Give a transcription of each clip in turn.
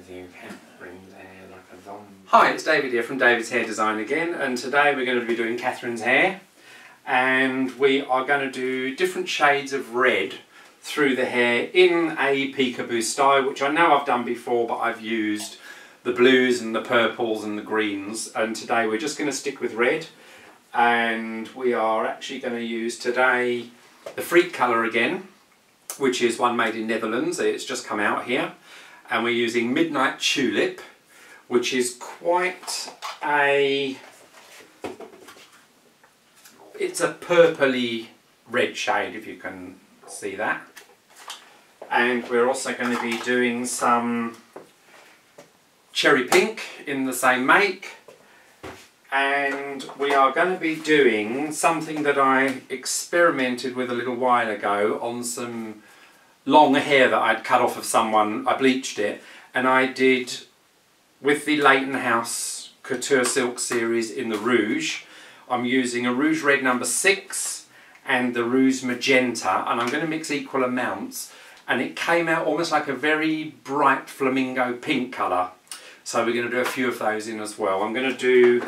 with you, Catherine's hair like a zombie. Hi, it's David here from David's Hair Design again, and today we're going to be doing Catherine's hair, and we are going to do different shades of red through the hair in a peekaboo style, which I know I've done before, but I've used the blues and the purples and the greens, and today we're just going to stick with red. And we are actually going to use today the Freak colour again, which is one made in Netherlands. It's just come out here, and we're using Midnight Tulip, which is quite a, it's a purpley red shade, if you can see that. And we're also going to be doing some Cherry Pink in the same make. And we are going to be doing something that I experimented with a little while ago on some long hair that I'd cut off of someone. I bleached it, and I did with the Leytonhouse Couture Silk series in the rouge. I'm using a rouge red number 6 and the rouge magenta, and I'm going to mix equal amounts, and it came out almost like a very bright flamingo pink colour. So we're going to do a few of those in as well. I'm going to do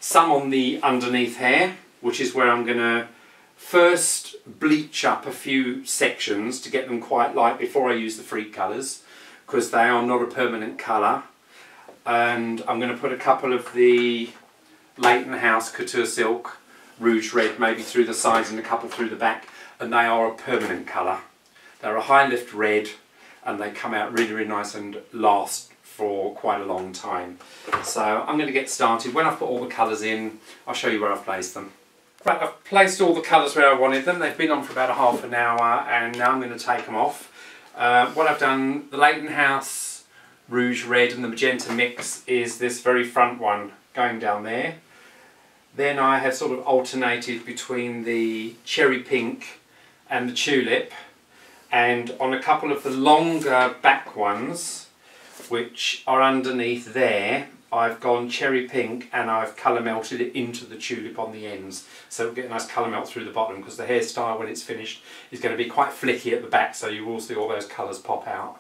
some on the underneath hair, which is where I'm going to first bleach up a few sections to get them quite light before I use the Freak colours, because they are not a permanent colour. And I'm going to put a couple of the Leytonhouse Couture Silk Rouge Red maybe through the sides and a couple through the back, and they are a permanent colour. They're a high lift red, and they come out really, really nice and last for quite a long time. So I'm going to get started. When I've put all the colours in, I'll show you where I've placed them. Right, I've placed all the colours where I wanted them. They've been on for about a half an hour, and now I'm going to take them off. What I've done, the Leytonhouse Rouge Red and the Magenta mix is this very front one going down there. Then I have sort of alternated between the Cherry Pink and the Tulip, and on a couple of the longer back ones, which are underneath there, I've gone Cherry Pink and I've colour melted it into the Tulip on the ends, so it'll get a nice colour melt through the bottom, because the hairstyle when it's finished is going to be quite flicky at the back, so you will see all those colours pop out.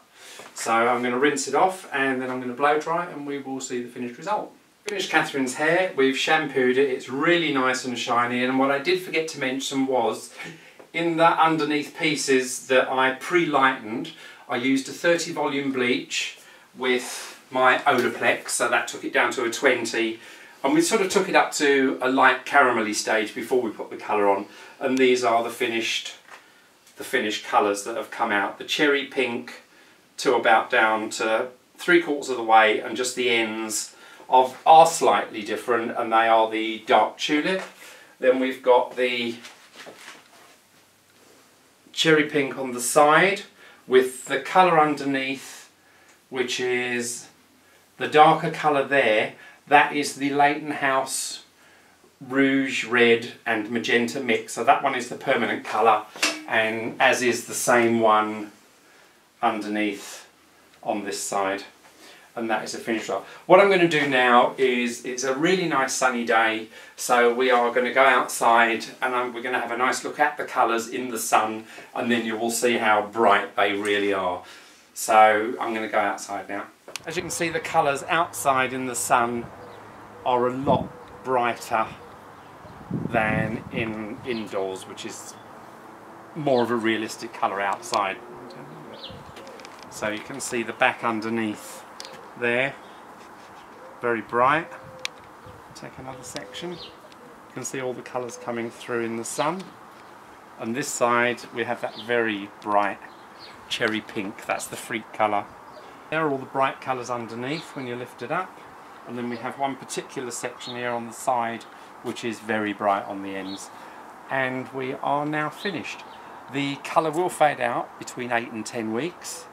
So I'm going to rinse it off, and then I'm going to blow dry, and we will see the finished result. Finished Catherine's hair, we've shampooed it, it's really nice and shiny, and what I did forget to mention was, in the underneath pieces that I pre-lightened, I used a 30 volume bleach with my Olaplex, so that took it down to a 20, and we sort of took it up to a light caramelly stage before we put the colour on, and these are the finished colours that have come out. The Cherry Pink to about down to 3/4 of the way, and just the ends are slightly different, and they are the dark Tulip. Then we've got the Cherry Pink on the side with the colour underneath, which is the darker colour there. That is the Leytonhouse Rouge Red and Magenta mix, so that one is the permanent colour, and as is the same one underneath on this side, and that is the finished look. What I'm going to do now is, it's a really nice sunny day, so we are going to go outside, and we're going to have a nice look at the colours in the sun, and then you will see how bright they really are. So I'm going to go outside now. As you can see, the colours outside in the sun are a lot brighter than indoors, which is more of a realistic colour outside. So you can see the back underneath there, very bright. Take another section. You can see all the colours coming through in the sun. And this side we have that very bright Cherry Pink, that's the Freak colour. There are all the bright colours underneath when you lift it up, and then we have one particular section here on the side which is very bright on the ends, and we are now finished. The colour will fade out between 8 and 10 weeks,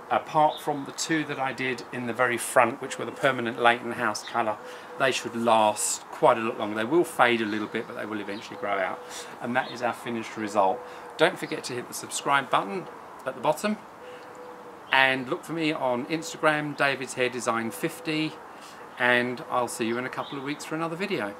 apart from the two that I did in the very front, which were the permanent Leytonhouse colour. They should last quite a lot longer. They will fade a little bit, but they will eventually grow out, and that is our finished result. Don't forget to hit the subscribe button at the bottom, and look for me on Instagram, David's Hair Design 50, and I'll see you in a couple of weeks for another video.